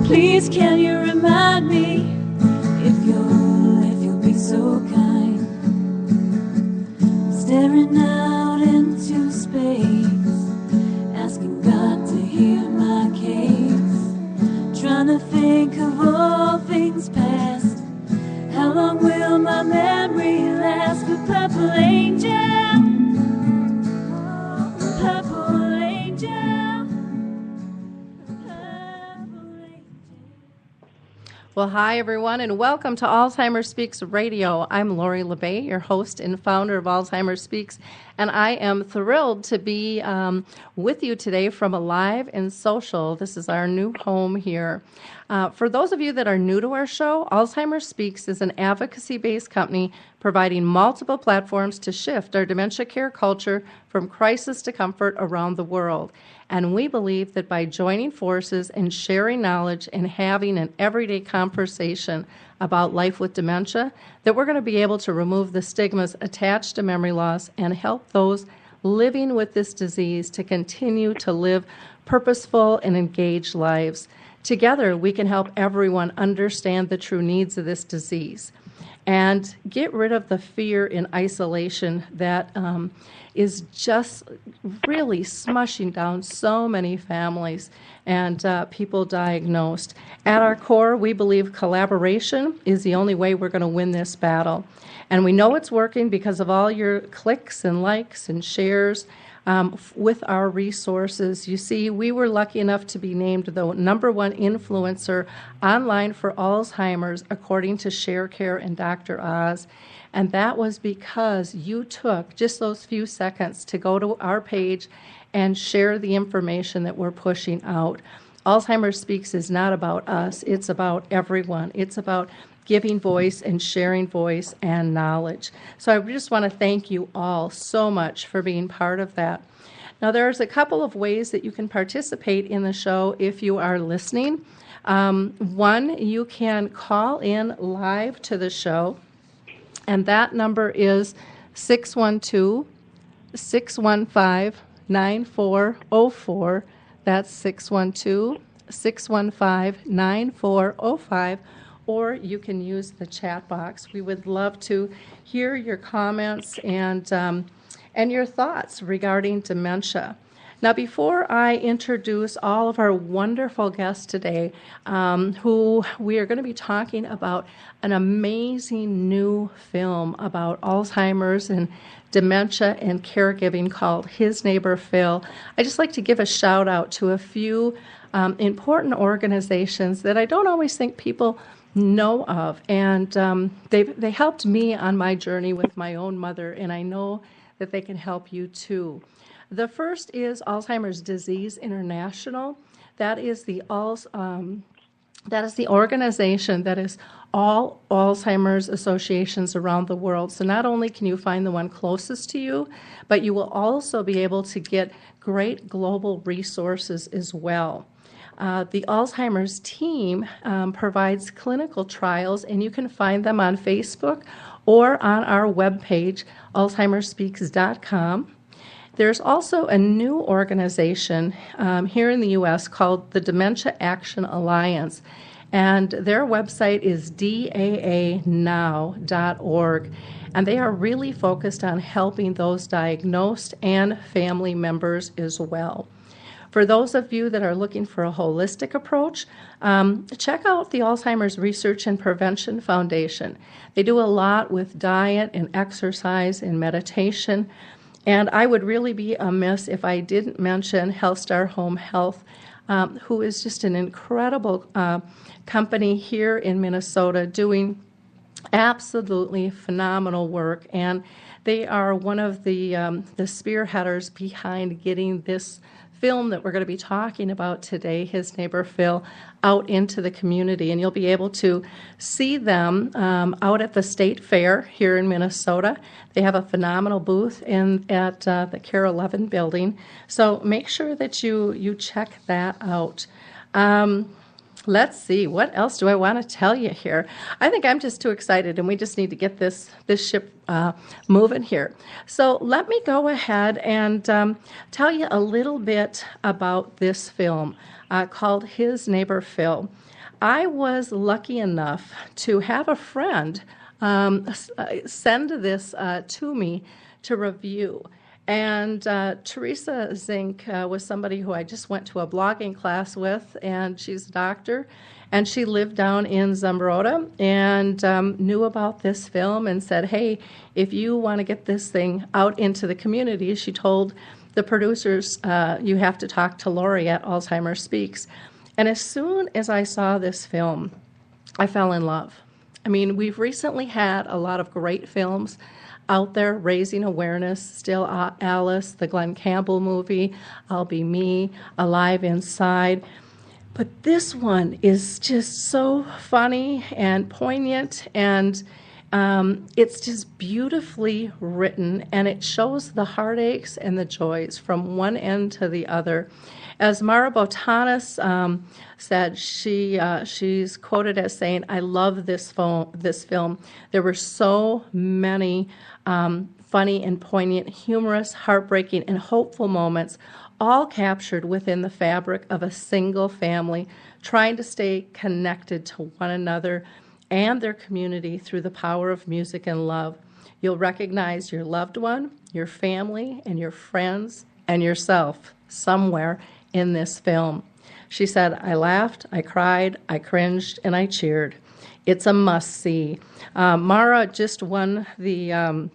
Please, can you remind me if you'll be so kind? Staring out into space, asking God to hear my case. Trying to think of all things past. How long will my memory last? But purple angel, purple angel, purple angel. Well, hi, everyone, and welcome to Alzheimer Speaks Radio. I'm Lori LeBay, your host and founder of Alzheimer Speaks, and I am thrilled to be with you today from Alive and Social. This is our new home here. For those of you that are new to our show, Alzheimer Speaks is an advocacy-based company providing multiple platforms to shift our dementia care culture from crisis to comfort around the world. And we believe that by joining forces and sharing knowledge and having an everyday conversation about life with dementia, that we're going to be able to remove the stigmas attached to memory loss and help those living with this disease to continue to live purposeful and engaged lives. Together, we can help everyone understand the true needs of this disease and get rid of the fear and isolation that is just really smushing down so many families and people diagnosed. At our core, we believe collaboration is the only way we're going to win this battle. And we know it's working because of all your clicks and likes and shares with our resources. You see, we were lucky enough to be named the #1 influencer online for Alzheimer's, according to ShareCare and Dr. Oz. And that was because you took just those few seconds to go to our page and share the information that we're pushing out. Alzheimer's Speaks is not about us. It's about everyone. It's about giving voice and sharing voice and knowledge. So I just want to thank you all so much for being part of that. Now, there's a couple of ways that you can participate in the show if you are listening. One, you can call in live to the show, and that number is 612-615-9404. That's 612-615-9405. Or you can use the chat box. We would love to hear your comments and your thoughts regarding dementia. Now, before I introduce all of our wonderful guests today, who we are going to be talking about an amazing new film about Alzheimer's and dementia and caregiving called His Neighbor Phil, I'd just like to give a shout out to a few important organizations that I don't always think people know of, and they helped me on my journey with my own mother, and I know that they can help you too. The first is Alzheimer's Disease International. That is the organization that is all Alzheimer's associations around the world. So not only can you find the one closest to you, but you will also be able to get great global resources as well. The Alzheimer's team provides clinical trials, and you can find them on Facebook or on our webpage, alzheimerspeaks.com. There's also a new organization here in the U.S. called the Dementia Action Alliance, and their website is daanow.org, and they are really focused on helping those diagnosed and family members as well. For those of you that are looking for a holistic approach, check out the Alzheimer's Research and Prevention Foundation. They do a lot with diet and exercise and meditation, and I would really be amiss if I didn't mention HealthStar Home Health, who is just an incredible company here in Minnesota doing absolutely phenomenal work, and they are one of the spearheaders behind getting this film that we're going to be talking about today, His Neighbor Phil, out into the community. And you'll be able to see them out at the State Fair here in Minnesota. They have a phenomenal booth at the Care 11 building. So make sure that you check that out. Let's see, what else do I want to tell you here? I think I'm just too excited, and we just need to get this ship moving here. So let me go ahead and tell you a little bit about this film called His Neighbor Phil. I was lucky enough to have a friend send this to me to review. And Teresa Zink was somebody who I just went to a blogging class with, and she's a doctor. And she lived down in Zumbrota and knew about this film and said, hey, if you want to get this thing out into the community, she told the producers, you have to talk to Lori at Alzheimer Speaks. And as soon as I saw this film, I fell in love. I mean, we've recently had a lot of great films out there raising awareness. Still Alice, the Glenn Campbell movie, I'll Be Me, Alive Inside. But this one is just so funny and poignant, and it's just beautifully written, and it shows the heartaches and the joys from one end to the other. As Mara Botanis said, she's quoted as saying, I love this film. There were so many funny and poignant, humorous, heartbreaking, and hopeful moments, all captured within the fabric of a single family, trying to stay connected to one another and their community through the power of music and love. You'll recognize your loved one, your family, and your friends, and yourself somewhere in this film. She said, I laughed, I cried, I cringed, and I cheered. It's a must-see. Mara just won the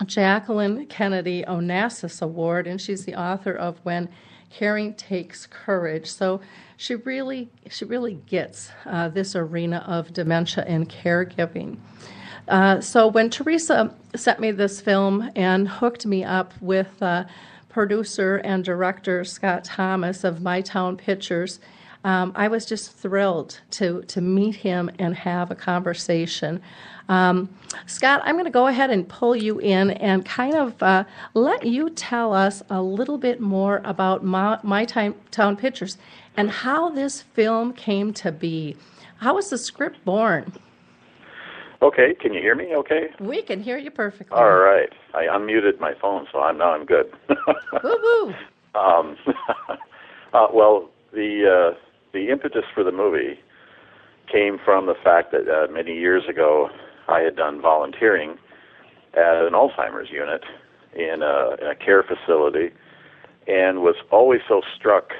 Jacqueline Kennedy Onassis Award, and she's the author of When Caring Takes Courage. So she really gets this arena of dementia and caregiving. So when Teresa sent me this film and hooked me up with producer and director Scott Thomas of My Town Pictures, I was just thrilled to meet him and have a conversation. Scott, I'm going to go ahead and pull you in and kind of let you tell us a little bit more about My Town Pictures and how this film came to be. How was the script born? Okay, can you hear me okay? We can hear you perfectly. All right. I unmuted my phone, so now I'm good. Woo-hoo! Well, the impetus for the movie came from the fact that many years ago I had done volunteering at an Alzheimer's unit in a care facility, and was always so struck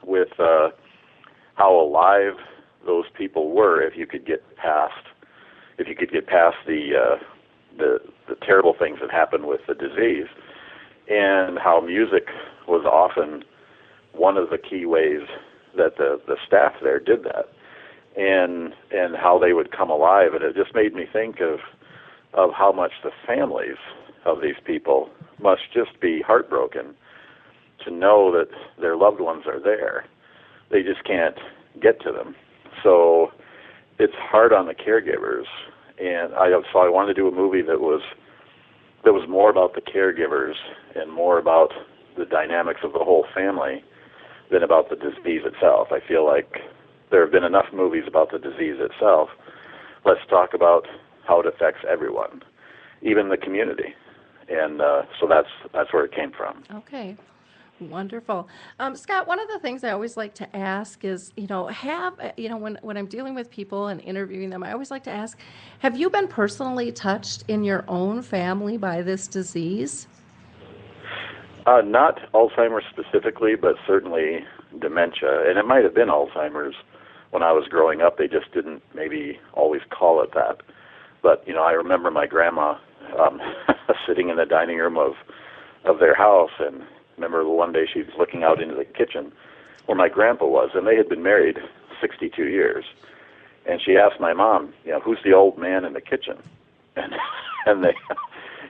with how alive those people were if you could get past the terrible things that happened with the disease, and how music was often one of the key ways that the staff there did that, and how they would come alive. And it just made me think of how much the families of these people must just be heartbroken to know that their loved ones are there. They just can't get to them. So it's hard on the caregivers. And so I wanted to do a movie that was more about the caregivers and more about the dynamics of the whole family than about the disease itself. I feel like there have been enough movies about the disease itself. Let's talk about how it affects everyone, even the community. And so that's where it came from. Okay. Wonderful. Scott, one of the things I always like to ask is, when I'm dealing with people and interviewing them, I always like to ask, have you been personally touched in your own family by this disease? Not Alzheimer's specifically, but certainly dementia. And it might have been Alzheimer's when I was growing up. They just didn't maybe always call it that. But, I remember my grandma sitting in the dining room of their house, and remember one day she was looking out into the kitchen where my grandpa was, and they had been married 62 years. And she asked my mom, who's the old man in the kitchen?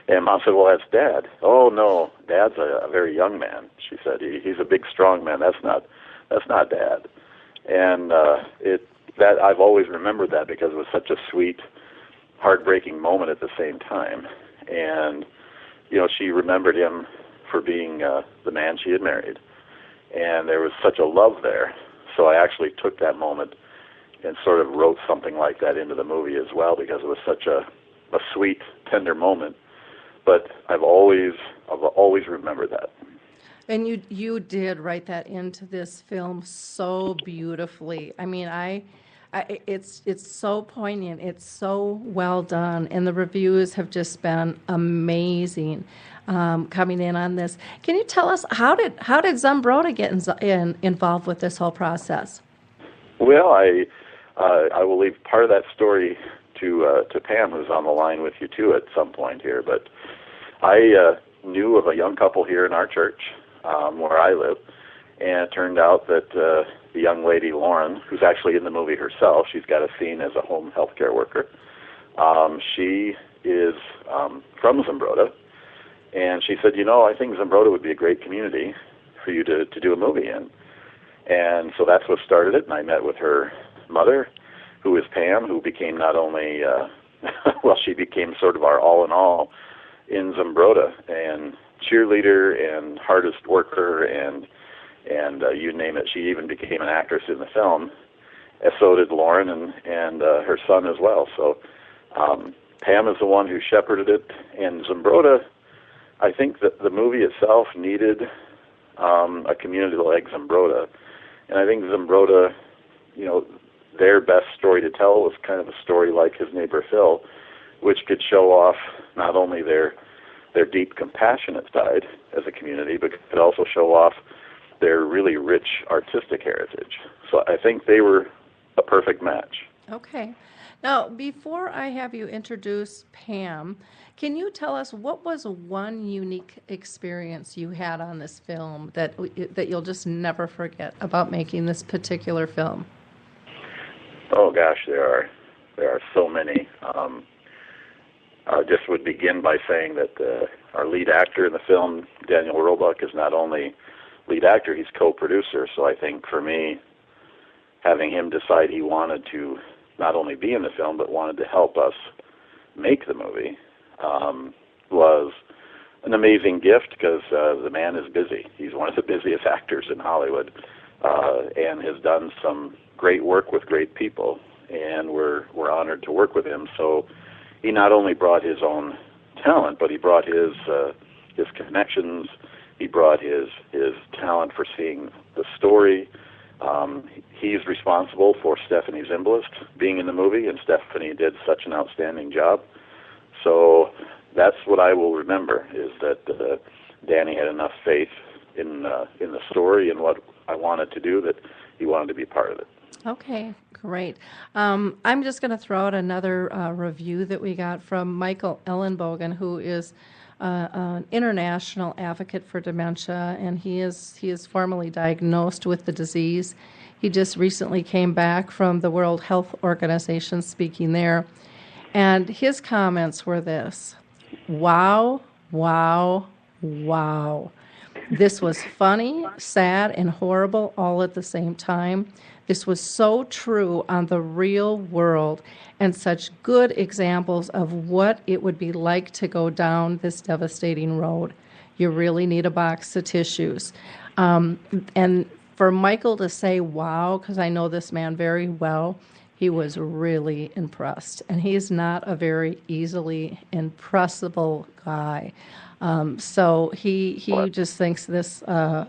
And Mom said, well, that's Dad. Oh, no, Dad's a very young man. She said, he's a big, strong man. That's not Dad. And that I've always remembered that because it was such a sweet, heartbreaking moment at the same time. And, she remembered him for being the man she had married. And there was such a love there. So I actually took that moment and sort of wrote something like that into the movie as well, because it was such a sweet, tender moment. But I've always remembered that. And you did write that into this film so beautifully. I mean, It's so poignant. It's so well done, and the reviews have just been amazing coming in on this. Can you tell us how did Zumbrota get involved with this whole process? Well, I will leave part of that story to Pam, who's on the line with you too at some point here. But I knew of a young couple here in our church where I live, and it turned out that the young lady, Lauren, who's actually in the movie herself, she's got a scene as a home health care worker. She is from Zumbrota, and she said, I think Zumbrota would be a great community for you to do a movie in. And so that's what started it, and I met with her mother, who is Pam, who became not only, she became sort of our all-in-all in Zumbrota, and cheerleader and hardest worker, and you name it. She even became an actress in the film, and so did Lauren and her son as well. So Pam is the one who shepherded it, and Zumbrota, I think that the movie itself needed a community like Zumbrota, and I think Zumbrota, their best story to tell was kind of a story like His Neighbor Phil, which could show off not only their deep, compassionate side as a community, but could also show off their really rich artistic heritage. So I think they were a perfect match. Okay. Now, before I have you introduce Pam, can you tell us what was one unique experience you had on this film that you'll just never forget about making this particular film? Oh gosh, there are so many. I just would begin by saying that our lead actor in the film, Daniel Roebuck, is not only lead actor, he's co-producer. So I think for me, having him decide he wanted to not only be in the film, but wanted to help us make the movie, was an amazing gift, because the man is busy. He's one of the busiest actors in Hollywood, and has done some great work with great people, and we're honored to work with him. So he not only brought his own talent, but he brought his connections. He brought his talent for seeing the story. He's responsible for Stephanie Zimbalist being in the movie, and Stephanie did such an outstanding job. So that's what I will remember, is that Danny had enough faith in the story and what I wanted to do that he wanted to be part of it. Okay, great. I'm just going to throw out another review that we got from Michael Ellenbogen, who is an international advocate for dementia, and he is formally diagnosed with the disease. He just recently came back from the World Health Organization speaking there, and his comments were this: wow, wow, wow. This was funny, sad, and horrible all at the same time. This was so true on the real world, and such good examples of what it would be like to go down this devastating road. You really need a box of tissues. And for Michael to say wow, because I know this man very well, he was really impressed. And he's not a very easily impressible guy. So he just thinks this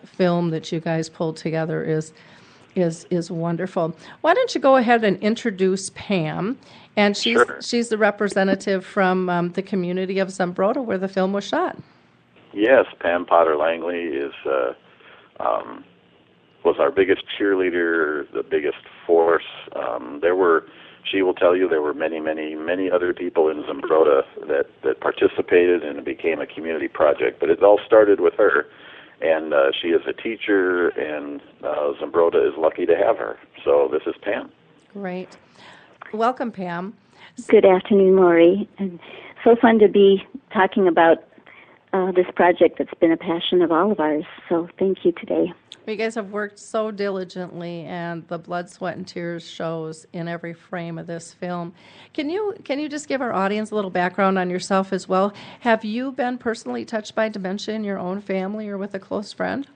film that you guys pulled together is wonderful. Why don't you go ahead and introduce Pam? And she's the representative from the community of Zumbrota, where the film was shot. Yes, Pam Potter Langley was our biggest cheerleader, the biggest force. She will tell you there were many, many, many other people in Zumbrota that participated, and it became a community project. But it all started with her. And she is a teacher, and Zumbrota is lucky to have her. So this is Pam. Great. Welcome, Pam. Good afternoon, Lori. And so fun to be talking about this project that's been a passion of all of ours. So thank you today. You guys have worked so diligently, and the blood, sweat, and tears shows in every frame of this film. Can you just give our audience a little background on yourself as well? Have you been personally touched by dementia in your own family or with a close friend?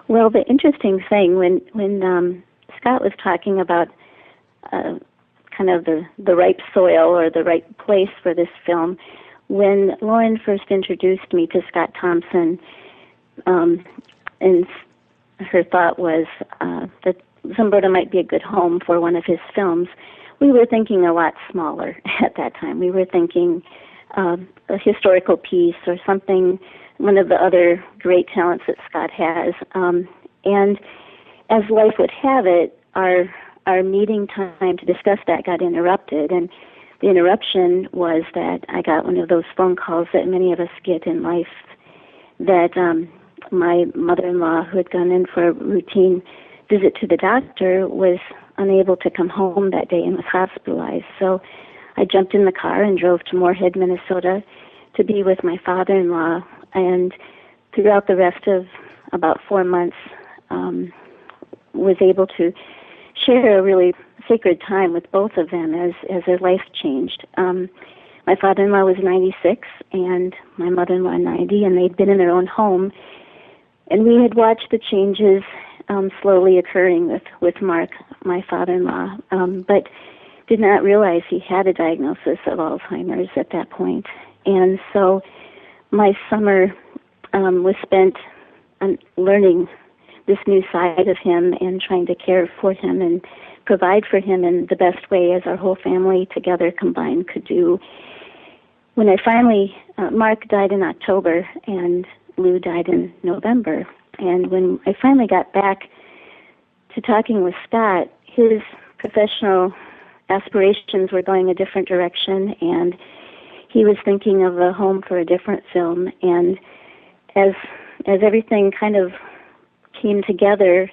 Well, the interesting thing, when Scott was talking about kind of the right soil or the right place for this film, when Lauren first introduced me to Scott Thompson, and her thought was that Zumbrota might be a good home for one of his films, we were thinking a lot smaller at that time. We were thinking a historical piece or something, one of the other great talents that Scott has. And as life would have it, our meeting time to discuss that got interrupted. And the interruption was that I got one of those phone calls that many of us get in life, that my mother-in-law, who had gone in for a routine visit to the doctor, was unable to come home that day and was hospitalized. So I jumped in the car and drove to Moorhead, Minnesota to be with my father-in-law. And throughout the rest of about 4 months, was able to share a really sacred time with both of them as their life changed. My father-in-law was 96 and my mother-in-law 90, and they'd been in their own home. And we had watched the changes slowly occurring with Mark, my father-in-law, but did not realize he had a diagnosis of Alzheimer's at that point. And so my summer was spent learning this new side of him and trying to care for him and provide for him in the best way as our whole family together combined could do. When I finally, Mark died in October and Lou died in November. And when I finally got back to talking with Scott, his professional aspirations were going a different direction, and he was thinking of a home for a different film. And as everything kind of came together,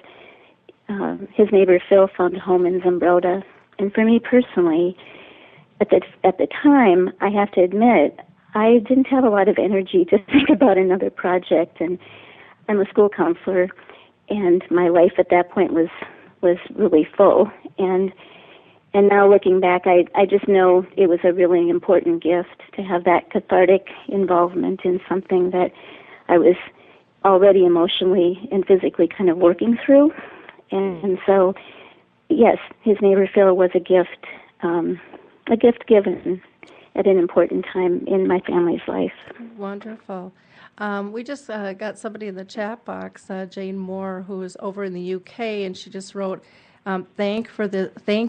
his neighbor Phil found a home in Zumbrota. And for me personally, at the time, I have to admit, I didn't have a lot of energy to think about another project, and I'm a school counselor, and my life at that point was really full. And now looking back, I just know it was a really important gift to have that cathartic involvement in something that I was already emotionally and physically kind of working through. And so, yes, his neighbor Phil was a gift given at an important time in my family's life. Wonderful. We just got somebody in the chat box, Jane Moore, who is over in the UK, and she just wrote, thank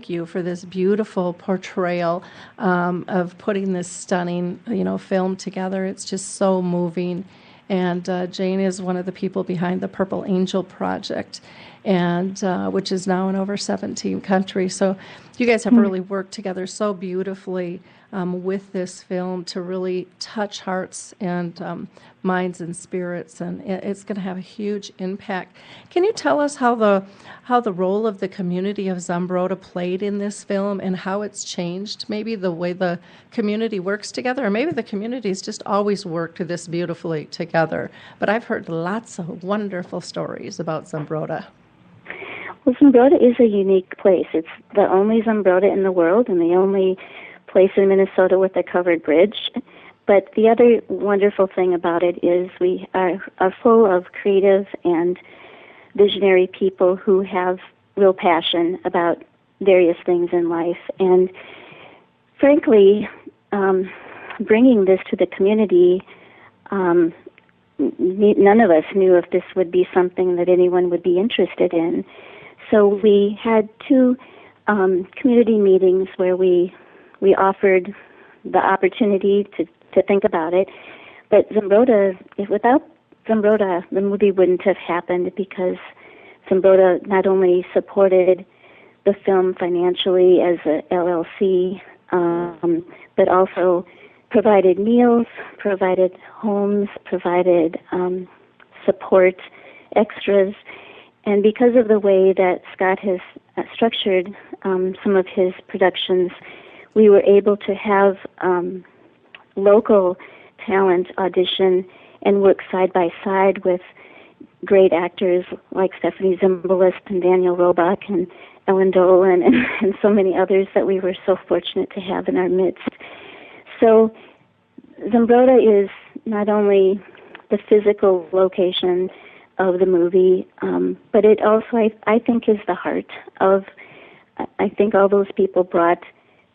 you for this beautiful portrayal of putting this stunning, film together. It's just so moving. And Jane is one of the people behind the Purple Angel Project, and which is now in over 17 countries. So you guys have really worked together so beautifully with this film to really touch hearts and minds and spirits, and it's going to have a huge impact. Can you tell us how the role of the community of Zumbrota played in this film and how it's changed, maybe the way the community works together, or maybe the community's just always worked this beautifully together? But I've heard lots of wonderful stories about Zumbrota. Well, Zumbrota is a unique place. It's the only Zumbrota in the world and the only place in Minnesota with a covered bridge. But the other wonderful thing about it is we are full of creative and visionary people who have real passion about various things in life. And frankly, bringing this to the community, none of us knew if this would be something that anyone would be interested in. So we had 2 community meetings where we offered the opportunity to think about it. But without Zumbrota, the movie wouldn't have happened, because Zumbrota not only supported the film financially as a LLC, but also provided meals, provided homes, provided support, extras. And because of the way that Scott has structured some of his productions, we were able to have local talent audition and work side by side with great actors like Stephanie Zimbalist and Daniel Roebuck and Ellen Dolan and so many others that we were so fortunate to have in our midst. So Zumbrota is not only the physical location of the movie, but it also, I think, is the heart of, I think all those people brought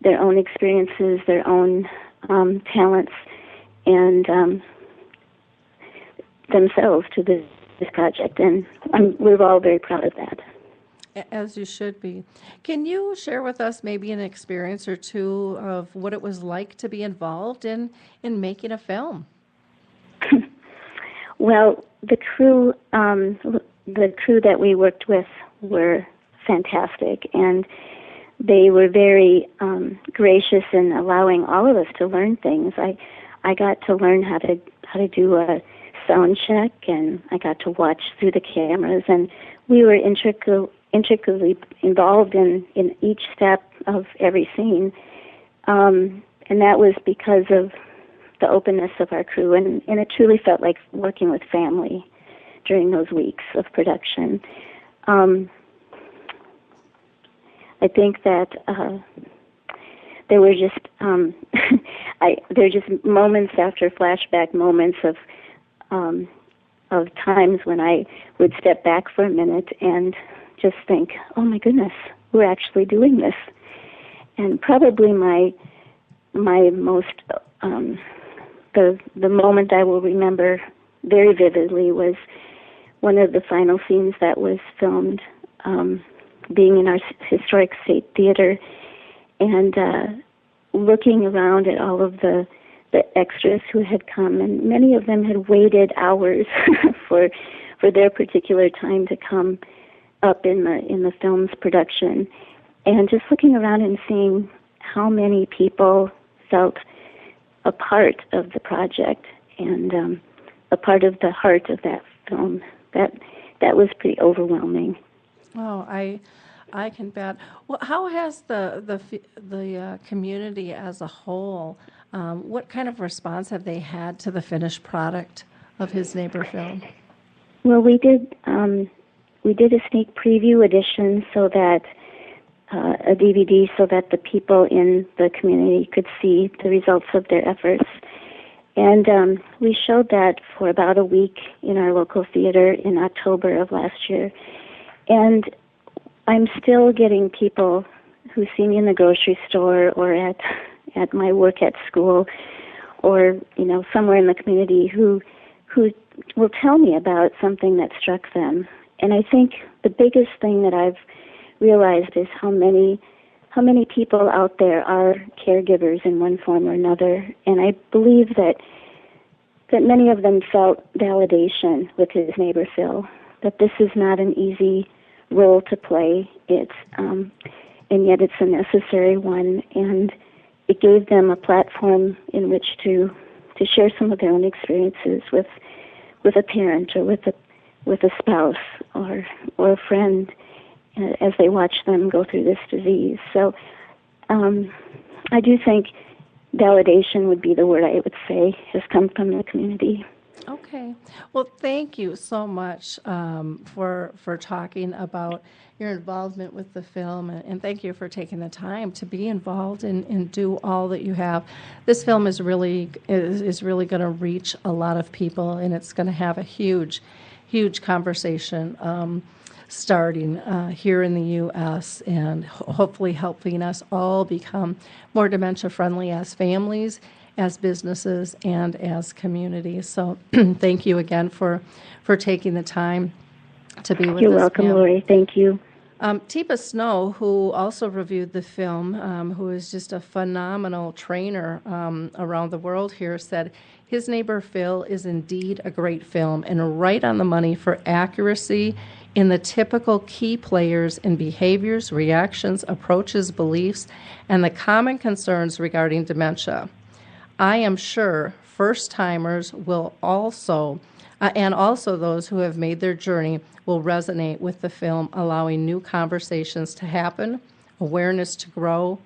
their own experiences, their own talents, and themselves to this project, and we're all very proud of that. As you should be. Can you share with us maybe an experience or two of what it was like to be involved in making a film? Well, the crew that we worked with were fantastic, and they were very gracious in allowing all of us to learn things. I got to learn how to do a sound check, and I got to watch through the cameras, and we were intricately involved in each step of every scene, and that was because of the openness of our crew, and it truly felt like working with family during those weeks of production. I think that there were just there were just moments after flashback moments of times when I would step back for a minute and just think, oh my goodness, we're actually doing this. And probably my most the moment I will remember very vividly was one of the final scenes that was filmed, being in our historic state theater, and looking around at all of the extras who had come, and many of them had waited hours for their particular time to come up in the film's production, and just looking around and seeing how many people felt a part of the project and a part of the heart of that film. That was pretty overwhelming. Oh, I can bet. Well, how has the community as a whole? What kind of response have they had to the finished product of His Neighbor film? Well, we did a sneak preview edition so that a DVD so that the people in the community could see the results of their efforts. And we showed that for about a week in our local theater in October of last year. And I'm still getting people who see me in the grocery store or at my work at school or, somewhere in the community who will tell me about something that struck them. And I think the biggest thing that I've realized is how many people out there are caregivers in one form or another, and I believe that many of them felt validation with His Neighbor Phil, that this is not an easy role to play. It's and yet it's a necessary one, and it gave them a platform in which to share some of their own experiences with a parent or with a spouse or a friend as they watch them go through this disease. So I do think validation would be the word I would say has come from the community. Okay. Well, thank you so much for talking about your involvement with the film, and thank you for taking the time to be involved and do all that you have. This film is really going to reach a lot of people, and it's going to have a huge conversation starting here in the U.S. and hopefully helping us all become more dementia-friendly as families, as businesses, and as communities. So thank you again for taking the time to be with us. You're welcome, Lori. Thank you. Teepa Snow, who also reviewed the film, who is just a phenomenal trainer around the world here, said, His Neighbor Phil is indeed a great film and right on the money for accuracy in the typical key players in behaviors, reactions, approaches, beliefs, and the common concerns regarding dementia. I am sure first-timers will also, and also those who have made their journey, will resonate with the film, allowing new conversations to happen, awareness to grow,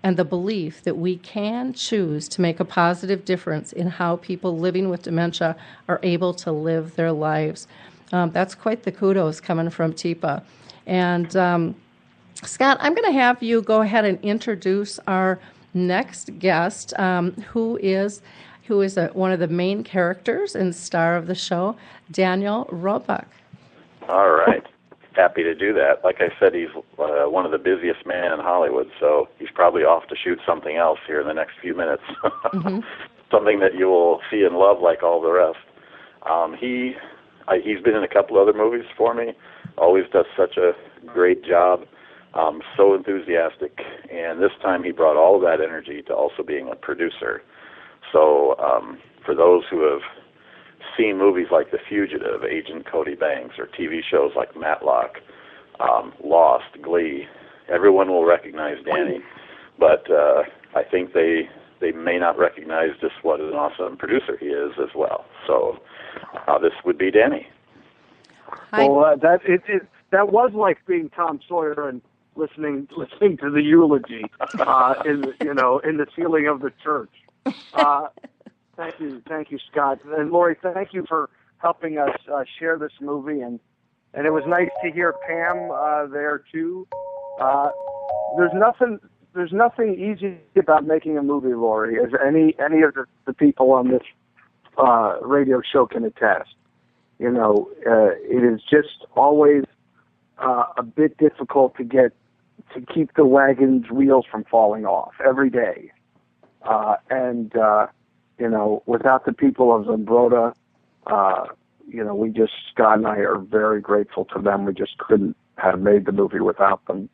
and the belief that we can choose to make a positive difference in how people living with dementia are able to live their lives. That's quite the kudos coming from Teepa. And Scott, I'm going to have you go ahead and introduce our next guest, who is one of the main characters and star of the show, Daniel Roebuck. All right. Happy to do that. Like I said, he's one of the busiest men in Hollywood, so he's probably off to shoot something else here in the next few minutes. Mm-hmm. Something that you will see and love like all the rest. He's been in a couple other movies for me, always does such a great job, so enthusiastic, and this time he brought all of that energy to also being a producer. So for those who have seen movies like The Fugitive, Agent Cody Banks, or TV shows like Matlock, Lost, Glee, everyone will recognize Danny, but I think they may not recognize just what an awesome producer he is as well. So this would be Danny. Well, that was like being Tom Sawyer and listening to the eulogy in the ceiling of the church. Thank you, Scott, and Lori. Thank you for helping us share this movie, and it was nice to hear Pam there too. There's nothing easy about making a movie, Lori, as any of the people on this radio show can attest. It is just always a bit difficult to keep the wagon's wheels from falling off every day. Without the people of Zumbrota, Scott and I are very grateful to them. We just couldn't have made the movie without them.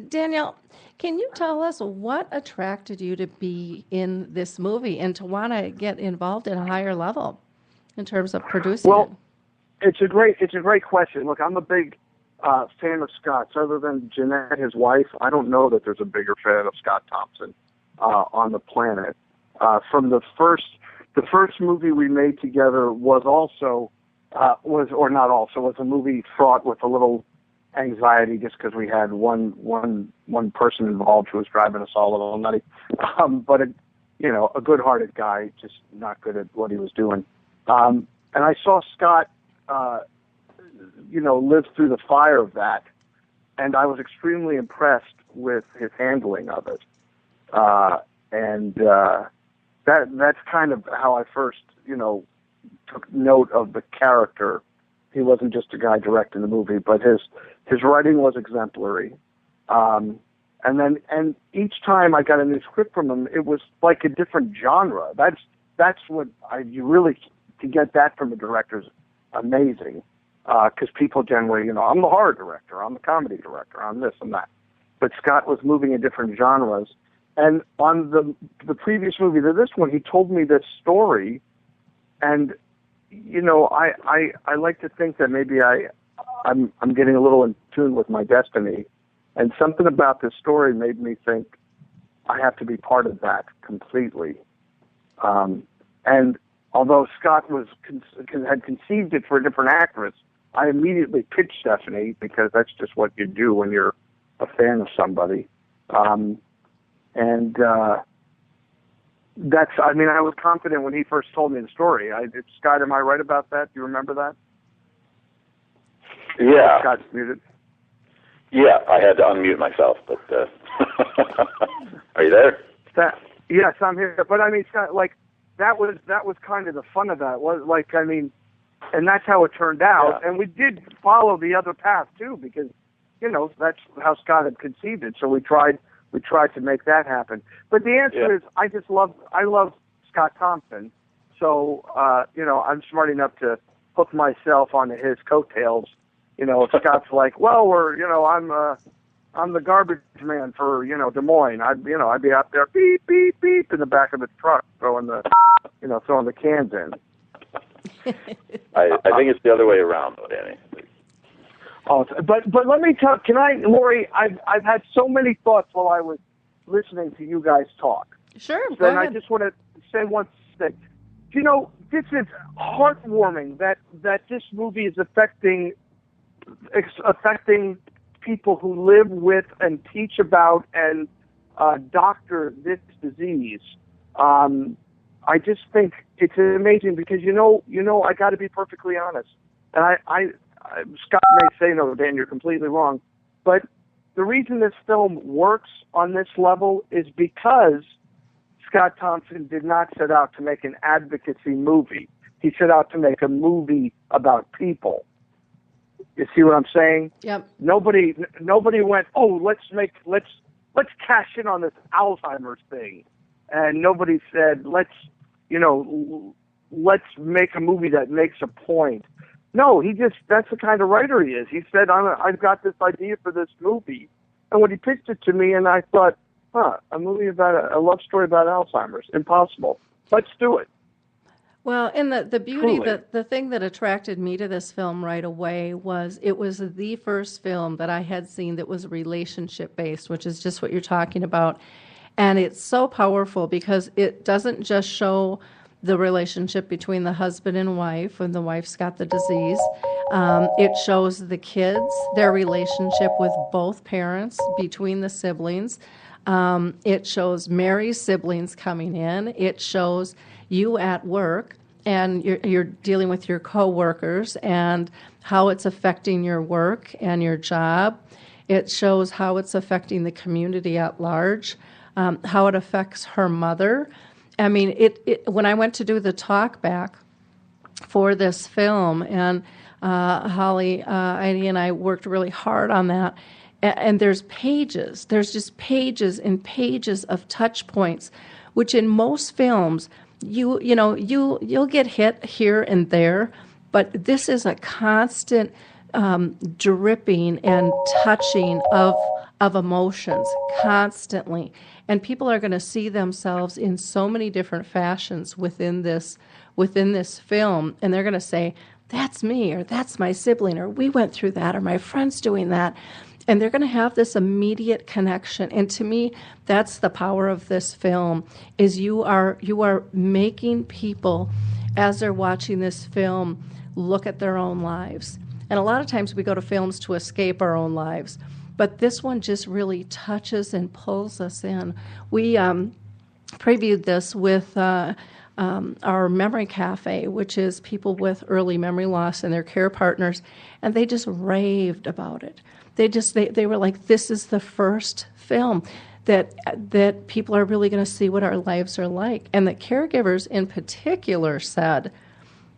Daniel, can you tell us what attracted you to be in this movie and to want to get involved at a higher level in terms of producing it? Well, it's a great question. Look, I'm a big fan of Scott's. Other than Jeanette, his wife, I don't know that there's a bigger fan of Scott Thompson on the planet. From the first movie we made together was a movie fraught with a little anxiety just because we had one person involved who was driving us all a little nutty. But a good-hearted guy, just not good at what he was doing. And I saw Scott, live through the fire of that, and I was extremely impressed with his handling of it. That's kind of how I first, took note of the character. He wasn't just a guy directing the movie, but his writing was exemplary. And each time I got a new script from him, it was like a different genre. That's what you really, to get that from a director is amazing. Because people generally, I'm the horror director, I'm the comedy director, I'm this and that. But Scott was moving in different genres. And on the previous movie to this one, he told me this story, and I like to think that maybe I'm getting a little in tune with my destiny, and something about this story made me think I have to be part of that completely. And although Scott had conceived it for a different actress, I immediately pitched Stephanie because that's just what you do when you're a fan of somebody. I was confident when he first told me the story. Scott, am I right about that? Do you remember that? Yeah. Scott's muted. Yeah, I had to unmute myself, but are you there? Yes, I'm here. But Scott, that was kind of the fun of that. And that's how it turned out. Yeah. And we did follow the other path too, because that's how Scott had conceived it. So we tried to make that happen. But the answer is, I love Scott Thompson. So, I'm smart enough to hook myself onto his coattails. If Scott's like, well, I'm the garbage man for, Des Moines. I'd be out there, beep, beep, beep, in the back of the truck, throwing the cans in. I think it's the other way around, though, Danny. Oh, but let me tell. Lori? I've had so many thoughts while I was listening to you guys talk. Sure. Go ahead. I just want to say one thing. This is heartwarming that this movie is affecting people who live with and teach about and doctor this disease. I just think it's amazing because I got to be perfectly honest, and I Scott may say, no, Dan, you're completely wrong. But the reason this film works on this level is because Scott Thompson did not set out to make an advocacy movie. He set out to make a movie about people. You see what I'm saying? Yep. Nobody went, oh, let's cash in on this Alzheimer's thing. And nobody said, let's make a movie that makes a point. No, that's the kind of writer he is. He said, I've got this idea for this movie. And when he pitched it to me, and I thought, a movie about a love story about Alzheimer's, impossible. Let's do it. Well, and the beauty, Truly. the thing that attracted me to this film right away was it was the first film that I had seen that was relationship based, which is just what you're talking about. And it's so powerful because it doesn't just show the relationship between the husband and wife when the wife's got the disease. It shows the kids, their relationship with both parents, between the siblings. It shows Mary's siblings coming in. It shows you at work, and you're dealing with your coworkers and how it's affecting your work and your job. It shows how it's affecting the community at large, how it affects her mother. I mean, when I went to do the talk back for this film, and Holly, Heidi, and I worked really hard on that. And there's just pages and pages of touch points, which in most films, you'll get hit here and there, but this is a constant dripping and touching of emotions constantly. And people are going to see themselves in so many different fashions within this film, and they're going to say, that's me, or that's my sibling, or we went through that, or my friend's doing that. And they're going to have this immediate connection. And to me, that's the power of this film, is you are making people, as they're watching this film, look at their own lives. And a lot of times we go to films to escape our own lives. But this one just really touches and pulls us in. We previewed this with our Memory Cafe, which is people with early memory loss and their care partners, and they just raved about it. They were like, this is the first film that people are really going to see what our lives are like. And the caregivers in particular said,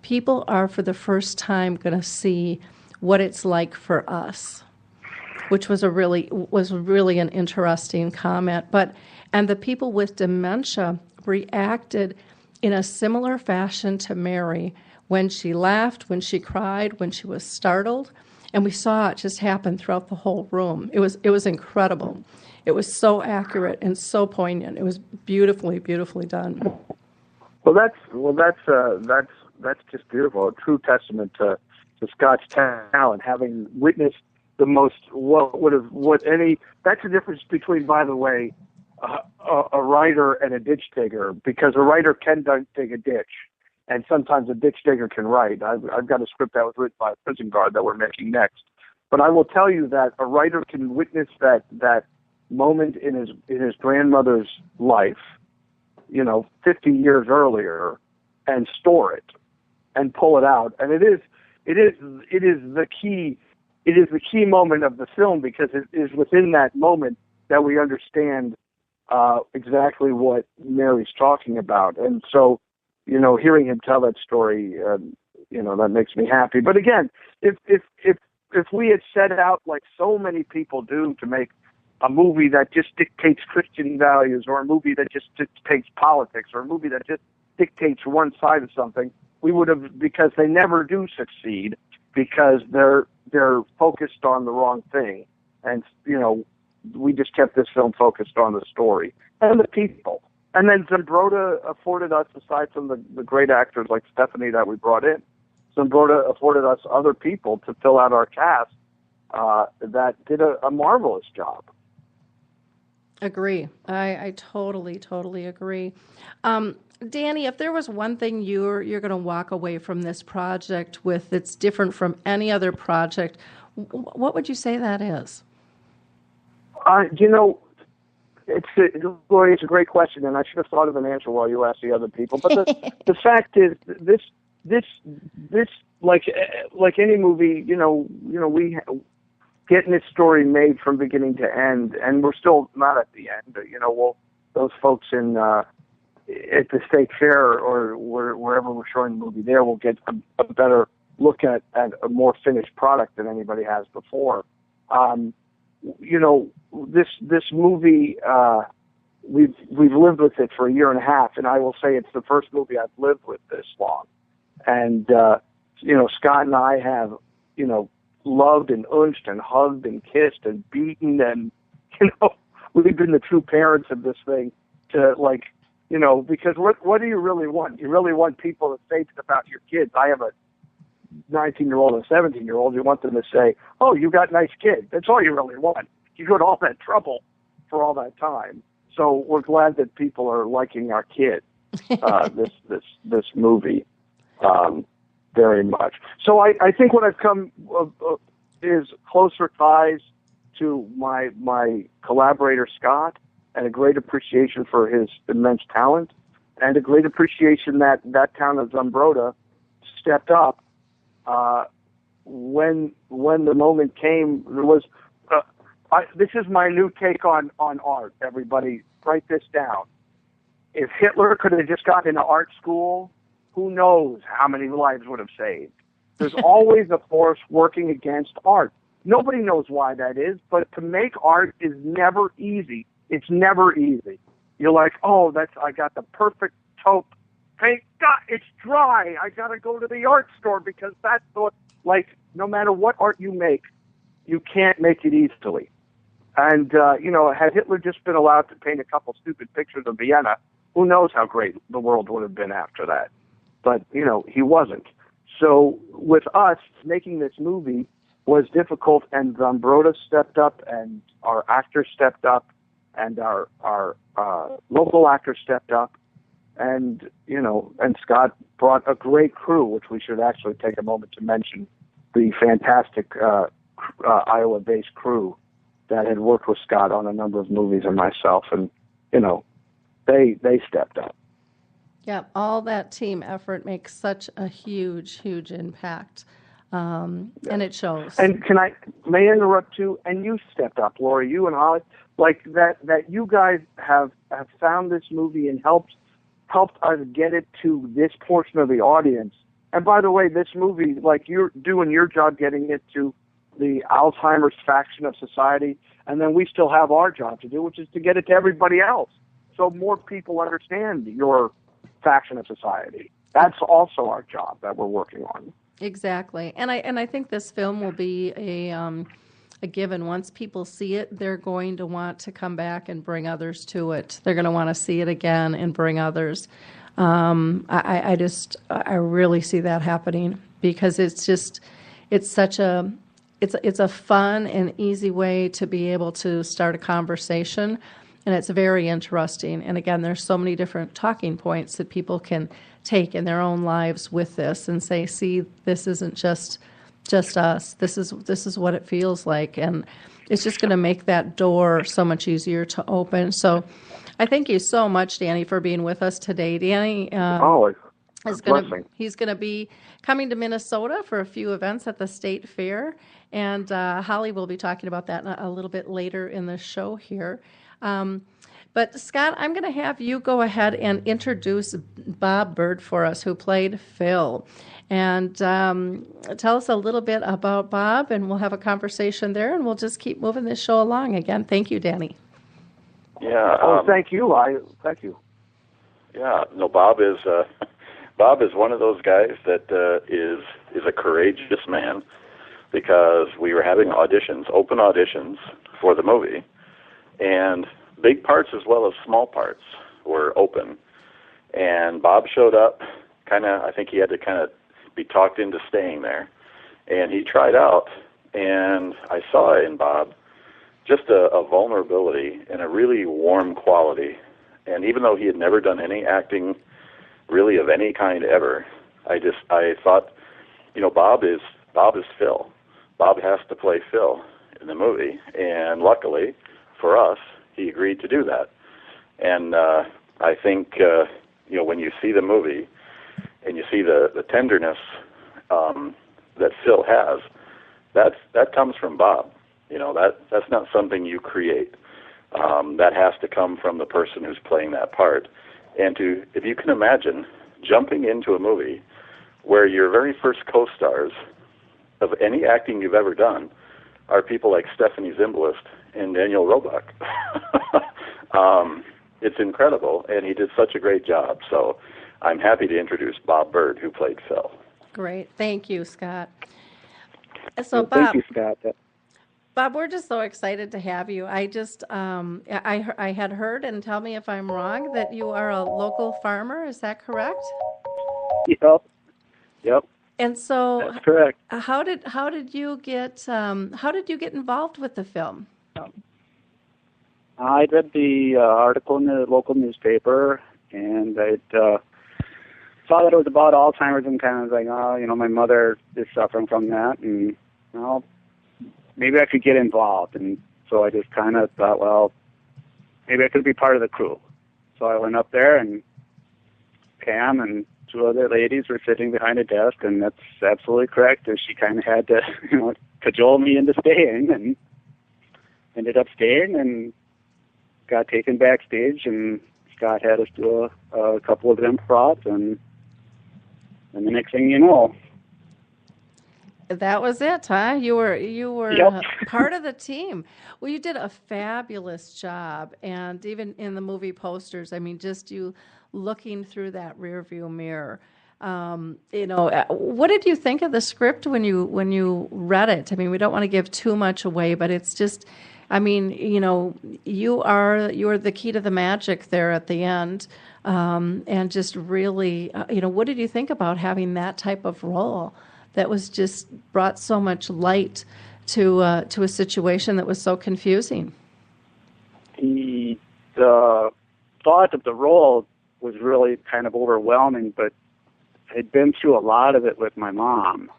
people are for the first time going to see what it's like for us, which was really an interesting comment. And the people with dementia reacted in a similar fashion to Mary when she laughed, when she cried, when she was startled. And we saw it just happen throughout the whole room. It was incredible. It was so accurate and so poignant. It was beautifully, beautifully done. Well, that's just beautiful. A true testament to Scott's talent, having witnessed the most. That's the difference between, by the way, a writer and a ditch digger, because a writer can dig a ditch, and sometimes a ditch digger can write. I've got a script that was written by a prison guard that we're making next. But I will tell you that a writer can witness that moment in his grandmother's life, 50 years earlier, and store it and pull it out. And it is the key moment of the film, because it is within that moment that we understand exactly what Mary's talking about. And so, hearing him tell that story, that makes me happy. But again, if we had set out, like so many people do, to make a movie that just dictates Christian values, or a movie that just dictates politics, or a movie that just dictates one side of something, we would have, because they never do succeed, because they're focused on the wrong thing. And, we just kept this film focused on the story and the people. And then Zambroda afforded us, aside from the great actors like Stephanie that we brought in, Zambroda afforded us other people to fill out our cast that did a marvelous job. Agree. I totally agree. Danny, if there was one thing you're going to walk away from this project with that's different from any other project, what would you say that is? Gloria, it's a great question, and I should have thought of an answer while you asked the other people. But the fact is, this like any movie, we getting this story made from beginning to end, and we're still not at the end. Those folks at the State Fair or wherever we're showing the movie there will get a better look at a more finished product than anybody has before. This movie, we've lived with it for a year and a half, and I will say it's the first movie I've lived with this long. And Scott and I have, loved and unched and hugged and kissed and beaten, and, we've been the true parents of this thing to, because what do you really want? You really want people to say about your kids. I have a 19-year-old and a 17-year-old. You want them to say, "Oh, you got nice kids." That's all you really want. You go to all that trouble for all that time. So we're glad that people are liking our kid, this movie, very much. So I think what I've come is closer ties to my collaborator Scott, and a great appreciation for his immense talent, and a great appreciation that town of Zumbrota stepped up when the moment came. There was this is my new take on art. Everybody, write this down. If Hitler could have just gotten into art school, who knows how many lives would have saved. There's always a force working against art. Nobody knows why that is, but to make art is never easy. It's never easy. You're like, oh, I got the perfect taupe paint. God, it's dry. I got to go to the art store because that's what, no matter what art you make, you can't make it easily. And, had Hitler just been allowed to paint a couple stupid pictures of Vienna, who knows how great the world would have been after that. But, he wasn't. So with us, making this movie was difficult, and Zumbrota stepped up, and our actors stepped up, and our local actors stepped up, and Scott brought a great crew, which we should actually take a moment to mention, the fantastic Iowa-based crew that had worked with Scott on a number of movies and myself, and they stepped up. Yeah, all that team effort makes such a huge, huge impact, and it shows. And may I interrupt too? And you stepped up, Laura, you and Holly, that you guys have found this movie and helped us get it to this portion of the audience. And by the way, this movie, you're doing your job getting it to the Alzheimer's faction of society, and then we still have our job to do, which is to get it to everybody else, so more people understand your faction of society. That's also our job that we're working on. Exactly, and I think this film will be a given. Once people see it, they're going to want to come back and bring others to it. They're going to want to see it again and bring others. I really see that happening because it's a fun and easy way to be able to start a conversation, and it's very interesting. And again, there's so many different talking points that people can take in their own lives with this and say, see, this isn't just us. This is what it feels like, and it's just going to make that door so much easier to open. So I thank you so much, Danny, for being with us today. Danny he's going to be coming to Minnesota for a few events at the State Fair, and Holly will be talking about that a little bit later in the show here. But Scott, I'm going to have you go ahead and introduce Bob Bird for us, who played Phil. And tell us a little bit about Bob, and we'll have a conversation there, and we'll just keep moving this show along. Again, thank you, Danny. Yeah. Thank you. Thank you. Yeah. No, Bob is one of those guys that is a courageous man, because we were having open auditions for the movie, and big parts as well as small parts were open. And Bob showed up. I think he had to be talked into staying there, and he tried out, and I saw in Bob just a vulnerability and a really warm quality. And even though he had never done any acting really of any kind ever, I thought, Bob is Phil. Bob has to play Phil in the movie, and luckily for us, he agreed to do that. And I think when you see the movie and you see the tenderness that Phil has, that comes from Bob. That's not something you create. That has to come from the person who's playing that part. And if you can imagine jumping into a movie where your very first co-stars of any acting you've ever done are people like Stephanie Zimbalist and Daniel Roebuck. It's incredible, and he did such a great job. So I'm happy to introduce Bob Bird, who played Phil. Great. Thank you, Scott. So, Thank Bob, you, Scott. Bob, we're just so excited to have you. I just, I had heard, and tell me if I'm wrong, that you are a local farmer. Is that correct? Yep. Yep. And so, That's correct. how did you get involved with the film? I read the article in the local newspaper, and I saw that it was about Alzheimer's, and kind of like, oh, my mother is suffering from that, and maybe I could get involved. And so I just kind of thought, well, maybe I could be part of the crew. So I went up there, and Pam and two other ladies were sitting behind a desk, and that's absolutely correct. And she kind of had to, cajole me into staying, and ended up staying, and got taken backstage, and Scott had us do a couple of improv, and the next thing you know, that was it, huh? You were Yep. part of the team. Well, you did a fabulous job, and even in the movie posters, I mean, just you looking through that rearview mirror. What did you think of the script when you read it? I mean, we don't want to give too much away, but it's just, I mean, you are the key to the magic there at the end, and just really, what did you think about having that type of role that was just brought so much light to a situation that was so confusing? The thought of the role was really kind of overwhelming, but I'd been through a lot of it with my mom,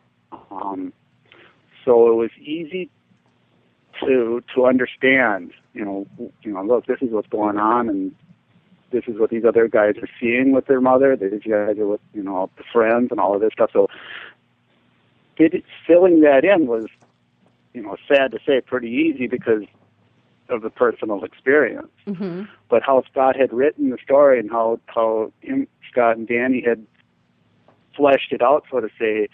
so it was easy to understand. Look, this is what's going on, and this is what these other guys are seeing with their mother. These guys are with the friends and all of this stuff. So filling that in was, sad to say, pretty easy because of the personal experience. Mm-hmm. But how Scott had written the story and how Scott and Danny had fleshed it out, so to say,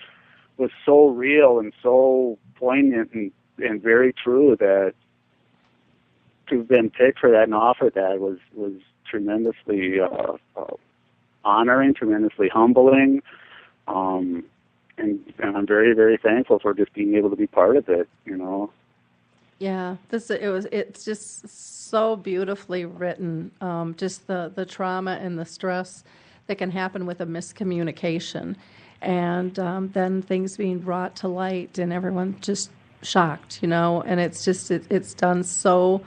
was so real and so poignant and very true that to have been picked for that and offered that was tremendously honoring, tremendously humbling. And I'm very, very thankful for just being able to be part of it, Yeah, it's just so beautifully written. Just the trauma and the stress that can happen with a miscommunication, and then things being brought to light, and everyone just shocked, and it's just it's done so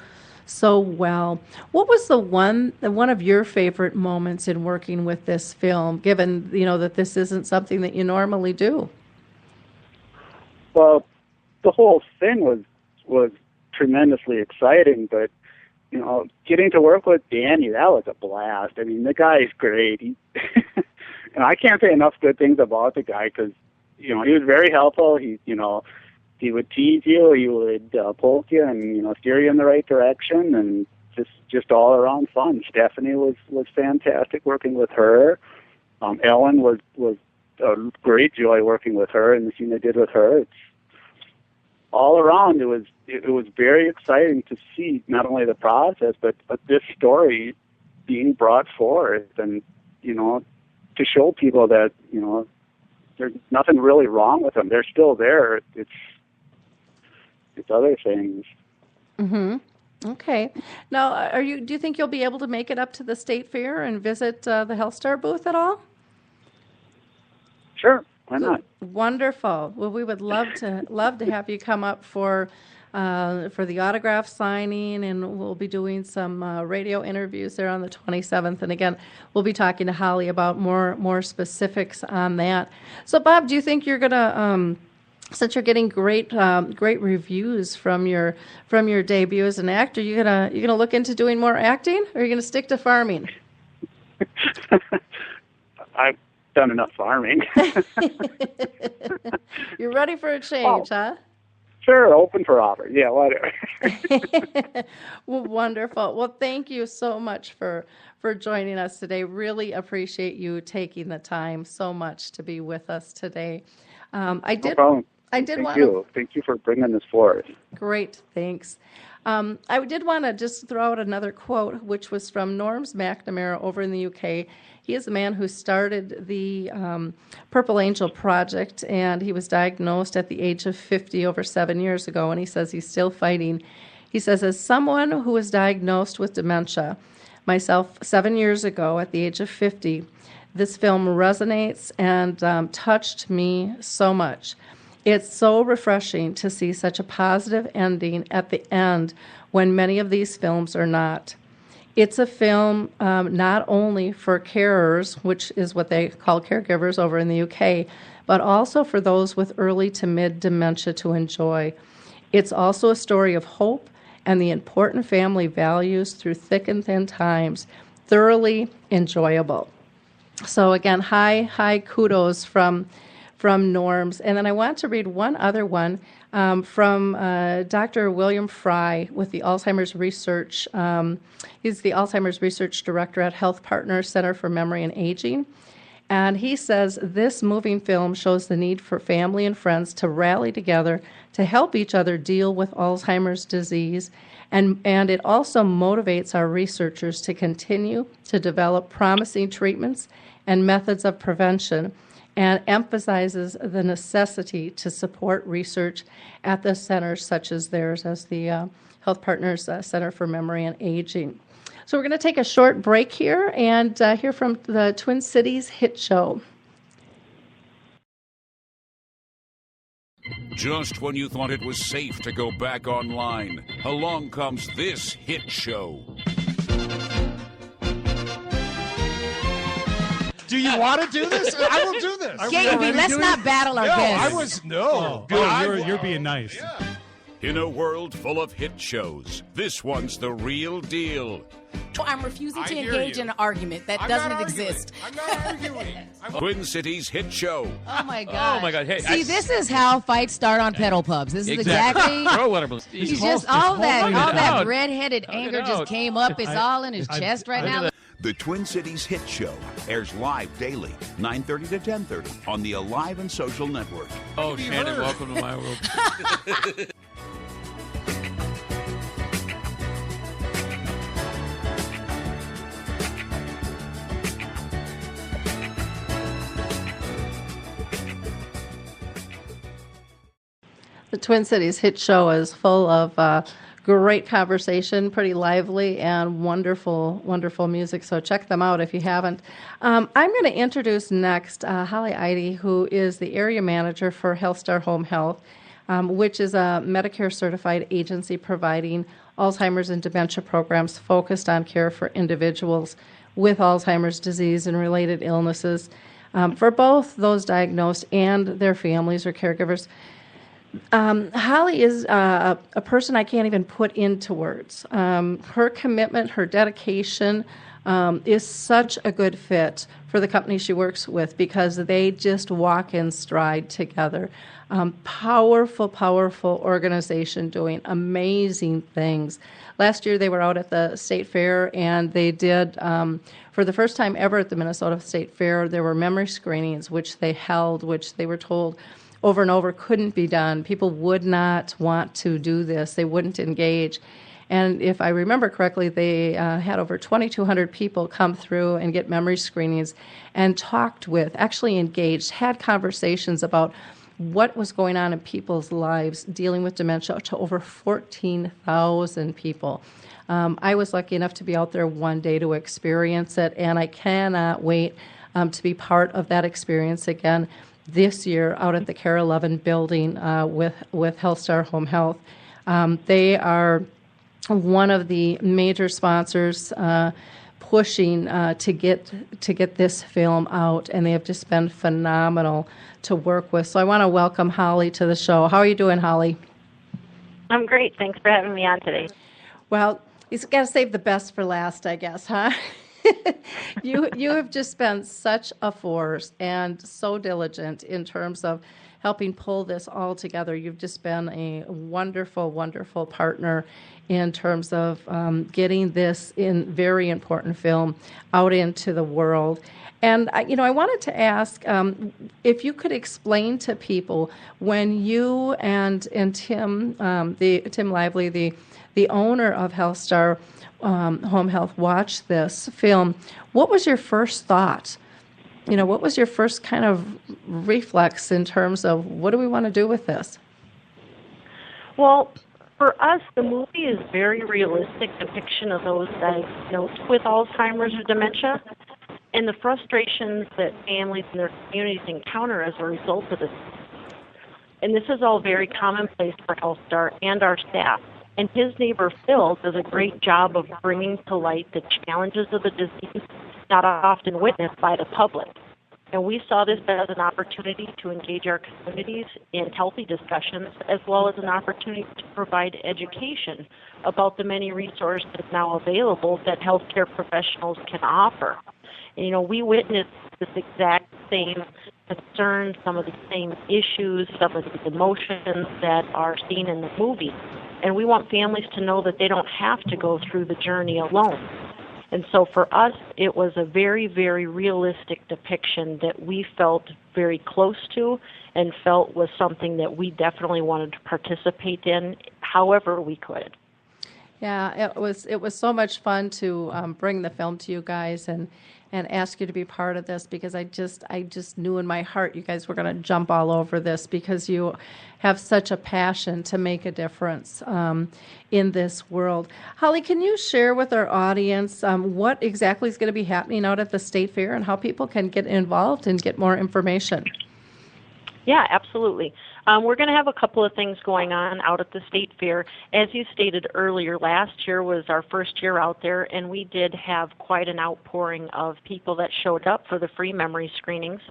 well. What was the one of your favorite moments in working with this film, given that this isn't something that you normally do? Well, the whole thing was tremendously exciting, but getting to work with Danny, that was a blast. I mean, the guy's great. And I can't say enough good things about the guy because he was very helpful. He would tease you, he would poke you, and steer you in the right direction, and just all around fun. Stephanie was fantastic working with her. Ellen was a great joy working with her, and the scene I did with her. It's all around. It was very exciting to see not only the process, but this story being brought forth, and to show people that there's nothing really wrong with them. They're still there. It's other things. Mm-hmm. Okay. Now, do you think you'll be able to make it up to the state fair and visit the HealthStar booth at all? Sure. Why not? Wonderful. Well, we would love to have you come up for the autograph signing, and we'll be doing some radio interviews there on the 27th. And again, we'll be talking to Holly about more specifics on that. So, Bob, do you think you're gonna since you're getting great reviews from your debut as an actor, you gonna look into doing more acting, or are you gonna stick to farming? I've done enough farming. You're ready for a change, huh? Sure, open for offers. Yeah, whatever. Well, wonderful. Well, thank you so much for joining us today. Really appreciate you taking the time so much to be with us today. No problem. I did Thank want you. to. Thank you for bringing this forth. Great, thanks. I did want to just throw out another quote, which was from Norms McNamara over in the UK. He is the man who started the Purple Angel Project, and he was diagnosed at the age of 50 over 7 years ago, and he says he's still fighting. He says, as someone who was diagnosed with dementia, myself 7 years ago at the age of 50, this film resonates and touched me so much. It's so refreshing to see such a positive ending at the end when many of these films are not. It's a film not only for carers, which is what they call caregivers over in the UK, but also for those with early to mid dementia to enjoy. It's also a story of hope and the important family values through thick and thin times, thoroughly enjoyable. So again, high kudos from Norms. And then I want to read one other one from Dr. William Fry with the Alzheimer's Research. He's the Alzheimer's Research Director at Health Partners Center for Memory and Aging. And he says this moving film shows the need for family and friends to rally together to help each other deal with Alzheimer's disease. And it also motivates our researchers to continue to develop promising treatments and methods of prevention, and emphasizes the necessity to support research at the centers such as theirs, as the Health Partners Center for Memory and Aging. So we're going to take a short break here and hear from the Twin Cities hit show. Just when you thought it was safe to go back online, along comes this hit show. Do you want to do this? I will do this. Gaby, let's not battle our guests. You're being nice. Yeah. In a world full of hit shows, this one's the real deal. I'm refusing to engage in an argument that doesn't exist. I'm not arguing. Twin Cities hit show. Oh my god! Oh my god! Hey, see, this is how fights start on pedal pubs. This is exactly. He's just all that redheaded anger just came up. It's all in his chest right now. The Twin Cities Hit Show airs live daily, 9:30 to 10:30 on the Alive and Social Network. Oh, Shannon, welcome to my world. The Twin Cities hit show is full of great conversation, pretty lively, and wonderful music. So check them out if you haven't. I'm going to introduce next Holly Eide, who is the area manager for HealthStar Home Health, which is a Medicare-certified agency providing Alzheimer's and dementia programs focused on care for individuals with Alzheimer's disease and related illnesses for both those diagnosed and their families or caregivers. Holly is a person I can't even put into words. Her commitment, her dedication is such a good fit for the company she works with because they just walk in stride together. Powerful organization doing amazing things. Last year they were out at the State Fair and they did, for the first time ever at the Minnesota State Fair, there were memory screenings which they held, which they were told over and over couldn't be done. People would not want to do this. They wouldn't engage. And if I remember correctly, they had over 2,200 people come through and get memory screenings and talked with, actually engaged, had conversations about what was going on in people's lives dealing with dementia to over 14,000 people. I was lucky enough to be out there one day to experience it, and I cannot wait to be part of that experience again this year out at the Care 11 building with HealthStar Home Health. They are one of the major sponsors pushing to get this film out, and they have just been phenomenal to work with. So I want to welcome Holly to the show. How are you doing, Holly? I'm great. Thanks for having me on today. Well, you got to save the best for last, I guess, huh? You have just been such a force and so diligent in terms of helping pull this all together. You've just been a wonderful, wonderful partner in terms of getting this very important film out into the world. And I wanted to ask if you could explain to people when you and Tim, Tim Lively, the owner of HealthStar Home Health, watched this film. What was your first thought? What was your first kind of reflex in terms of what do we want to do with this? Well, for us, the movie is very realistic depiction of those diagnosed with Alzheimer's or dementia, and the frustrations that families and their communities encounter as a result of this. And this is all very commonplace for HealthStar and our staff. And his neighbor, Phil, does a great job of bringing to light the challenges of the disease not often witnessed by the public. And we saw this as an opportunity to engage our communities in healthy discussions, as well as an opportunity to provide education about the many resources now available that healthcare professionals can offer. And, we witnessed this exact same concerns, some of the same issues, some of the emotions that are seen in the movie. And we want families to know that they don't have to go through the journey alone. And so for us, it was a very, very realistic depiction that we felt very close to and felt was something that we definitely wanted to participate in however we could. Yeah, it was so much fun to bring the film to you guys and ask you to be part of this, because I just knew in my heart you guys were going to jump all over this, because you have such a passion to make a difference in this world. Holly, can you share with our audience what exactly is going to be happening out at the State Fair and how people can get involved and get more information? Yeah, absolutely. We're going to have a couple of things going on out at the State Fair. As you stated earlier, last year was our first year out there, and we did have quite an outpouring of people that showed up for the free memory screenings.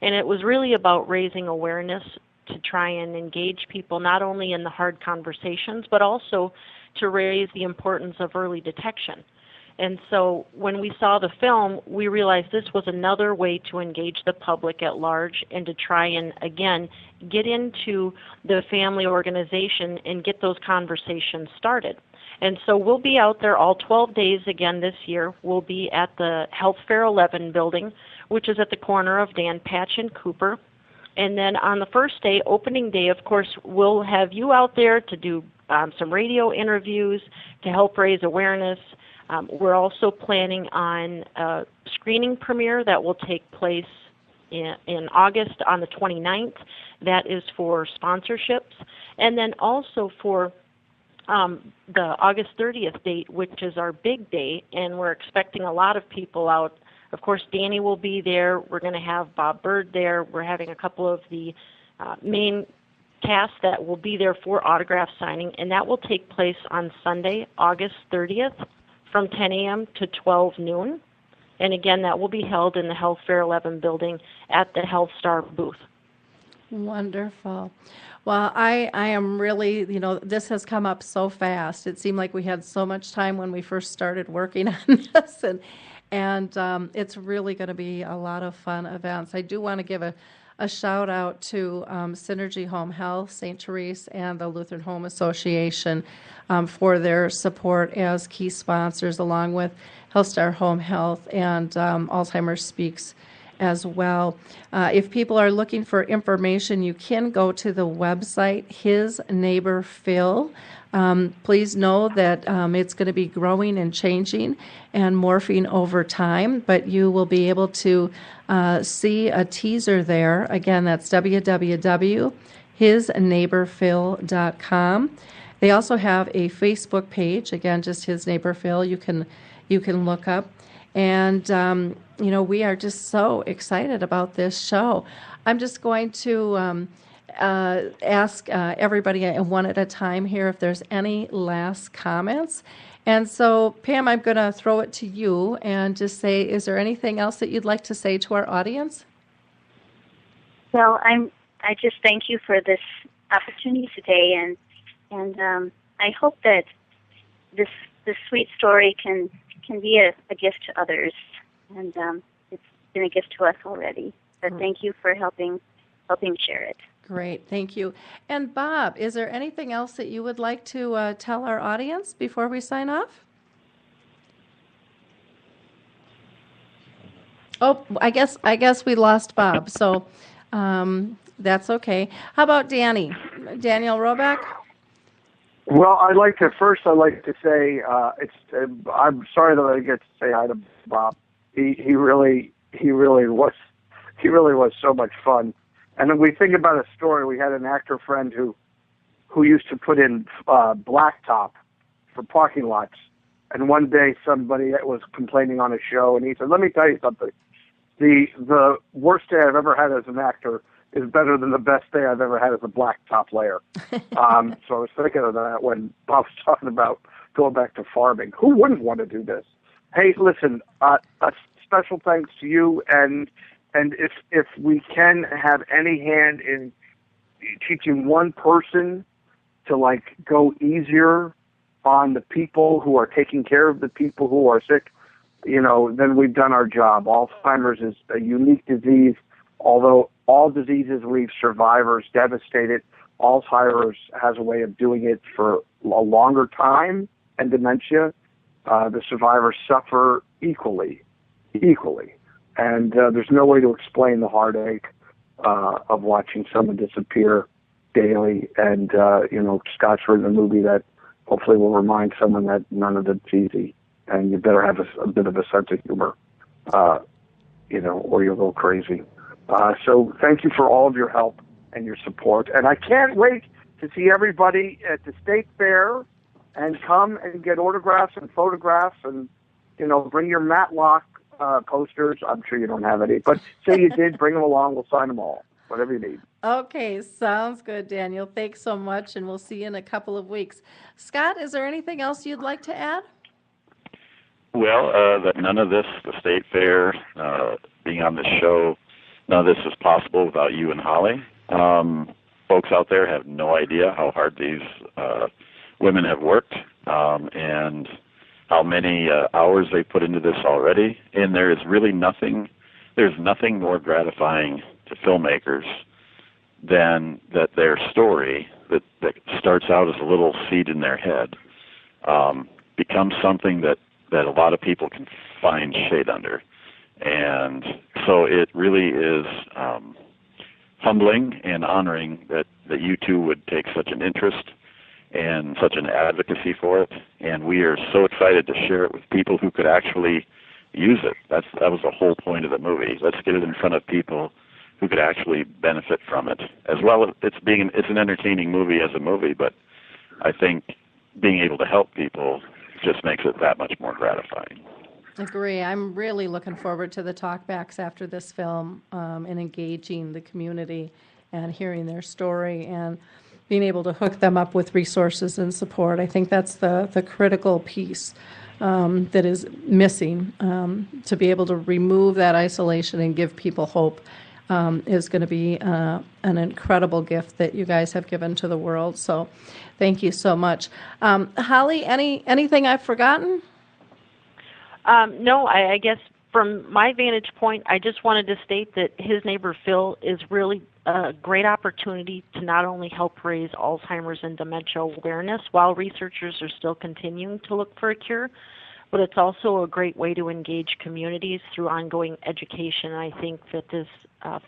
And it was really about raising awareness to try and engage people not only in the hard conversations, but also to raise the importance of early detection. And so when we saw the film, we realized this was another way to engage the public at large and to try and, again, get into the family organization and get those conversations started. And so we'll be out there all 12 days again this year. We'll be at the Health Fair 11 building, which is at the corner of Dan Patch and Cooper. And then on the first day, opening day, of course, we'll have you out there to do some radio interviews to help raise awareness. We're also planning on a screening premiere that will take place in August on the 29th. That is for sponsorships. And then also for the August 30th date, which is our big day, and we're expecting a lot of people out. Of course, Danny will be there. We're going to have Bob Bird there. We're having a couple of the main cast that will be there for autograph signing, and that will take place on Sunday, August 30th. From 10 a.m. to 12 noon. And again, that will be held in the Health Fair 11 building at the HealthStar booth. Wonderful. Well, I am really, this has come up so fast. It seemed like we had so much time when we first started working on this, and it's really going to be a lot of fun events. I do want to give a shout out to Synergy Home Health, St. Therese, and the Lutheran Home Association for their support as key sponsors, along with HealthStar Home Health and Alzheimer Speaks as well. If people are looking for information, you can go to the website, His Neighbor Phil. Please know that it's going to be growing and changing and morphing over time, but you will be able to see a teaser there. Again, that's www.hisneighborphil.com. They also have a Facebook page, again, just His Neighbor Phil. You can look up. And, we are just so excited about this show. I'm just going to ask everybody one at a time here if there's any last comments. And so, Pam, I'm going to throw it to you and just say, is there anything else that you'd like to say to our audience? Well, I just thank you for this opportunity today, and I hope that this sweet story can be a gift to others, and it's been a gift to us already. So thank you for helping share it. Great, thank you. And Bob, is there anything else that you would like to tell our audience before we sign off? Oh, I guess we lost Bob, so that's okay. How about Daniel Roback? Well, I'd like to say I'm sorry that I get to say hi to Bob. He really was so much fun. And then we think about a story. We had an actor friend who used to put in blacktop for parking lots. And one day somebody was complaining on a show, and he said, "Let me tell you something. The worst day I've ever had as an actor is better than the best day I've ever had as a blacktop layer." So I was thinking of that when Bob was talking about going back to farming. Who wouldn't want to do this? Hey, listen, a special thanks to you, and if we can have any hand in teaching one person to go easier on the people who are taking care of the people who are sick, then we've done our job. Alzheimer's is a unique disease. Although all diseases leave survivors devastated, Alzheimer's has a way of doing it for a longer time, and dementia, the survivors suffer equally. And there's no way to explain the heartache of watching someone disappear daily. And, Scott's written a movie that hopefully will remind someone that none of it's easy. And you better have a bit of a sense of humor, or you'll go crazy. So thank you for all of your help and your support. And I can't wait to see everybody at the State Fair and come and get autographs and photographs and, bring your Matlock posters. I'm sure you don't have any, but say you did, bring them along. We'll sign them all, whatever you need. Okay, sounds good, Daniel. Thanks so much, and we'll see you in a couple of weeks. Scott, is there anything else you'd like to add? Well, that none of this, the State Fair, being on this show, none of this is possible without you and Holly. Folks out there have no idea how hard these women have worked and how many hours they put into this already. And there's nothing more gratifying to filmmakers than that their story that starts out as a little seed in their head becomes something that a lot of people can find shade under. And so it really is humbling and honoring that you two would take such an interest and such an advocacy for it. And we are so excited to share it with people who could actually use it. That was the whole point of the movie. Let's get it in front of people who could actually benefit from it. As well, it's an entertaining movie as a movie, but I think being able to help people just makes it that much more gratifying. Agree. I'm really looking forward to the talkbacks after this film and engaging the community and hearing their story and being able to hook them up with resources and support. I think that's the critical piece that is missing. To be able to remove that isolation and give people hope is going to be an incredible gift that you guys have given to the world. So thank you so much. Holly, anything I've forgotten? No, I guess from my vantage point, I just wanted to state that His Neighbor Phil is really a great opportunity to not only help raise Alzheimer's and dementia awareness while researchers are still continuing to look for a cure, but it's also a great way to engage communities through ongoing education. I think that this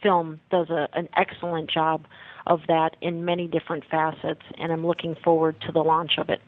film does an excellent job of that in many different facets, and I'm looking forward to the launch of it.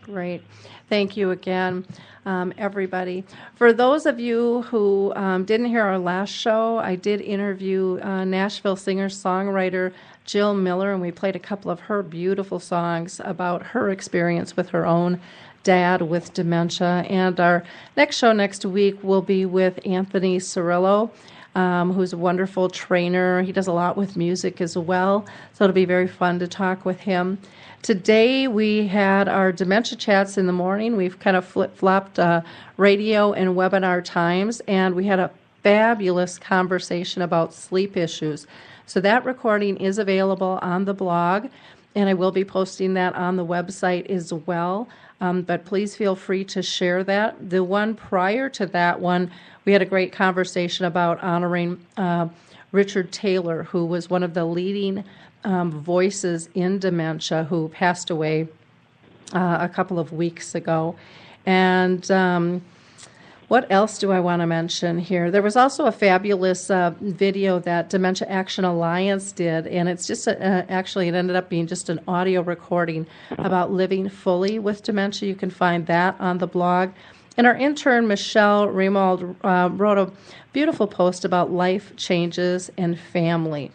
Great. Thank you again, everybody. For those of you who didn't hear our last show, I did interview Nashville singer-songwriter Jill Miller, and we played a couple of her beautiful songs about her experience with her own dad with dementia. And our next show next week will be with Anthony Cirillo, who's a wonderful trainer. He does a lot with music as well, so it'll be very fun to talk with him. Today we had our dementia chats in the morning. We've kind of flip-flopped radio and webinar times, and we had a fabulous conversation about sleep issues. So that recording is available on the blog, and I will be posting that on the website as well. But please feel free to share that. The one prior to that one, we had a great conversation about honoring Richard Taylor, who was one of the leading voices in dementia, who passed away a couple of weeks ago. And what else do I want to mention here? There was also a fabulous video that Dementia Action Alliance did, and it's just actually it ended up being just an audio recording about living fully with dementia. You can find that on the blog. And our intern, Michelle Remald, wrote a beautiful post about life changes and family.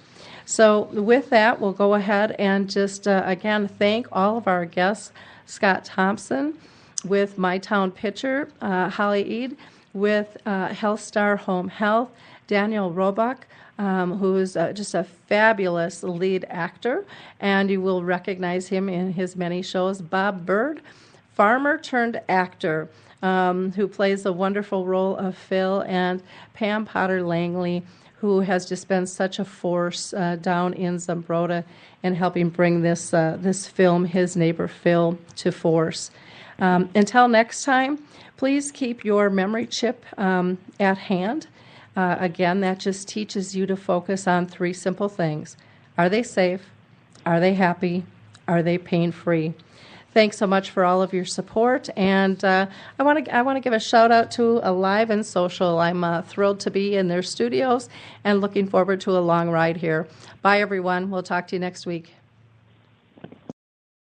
So with that, we'll go ahead and just, again, thank all of our guests, Scott Thompson, with My Town Pitcher, Holly Eid, with Health Star Home Health, Daniel Roebuck, who is just a fabulous lead actor, and you will recognize him in his many shows. Bob Bird, farmer turned actor, who plays a wonderful role of Phil, and Pam Potter Langley, who has just been such a force down in Zumbrota in helping bring this film, His Neighbor Phil, to force. Until next time, please keep your memory chip at hand. Again, that just teaches you to focus on 3 simple things. Are they safe? Are they happy? Are they pain-free? Thanks so much for all of your support, and I want to give a shout out to Alive and Social. I'm thrilled to be in their studios and looking forward to a long ride here. Bye, everyone. We'll talk to you next week.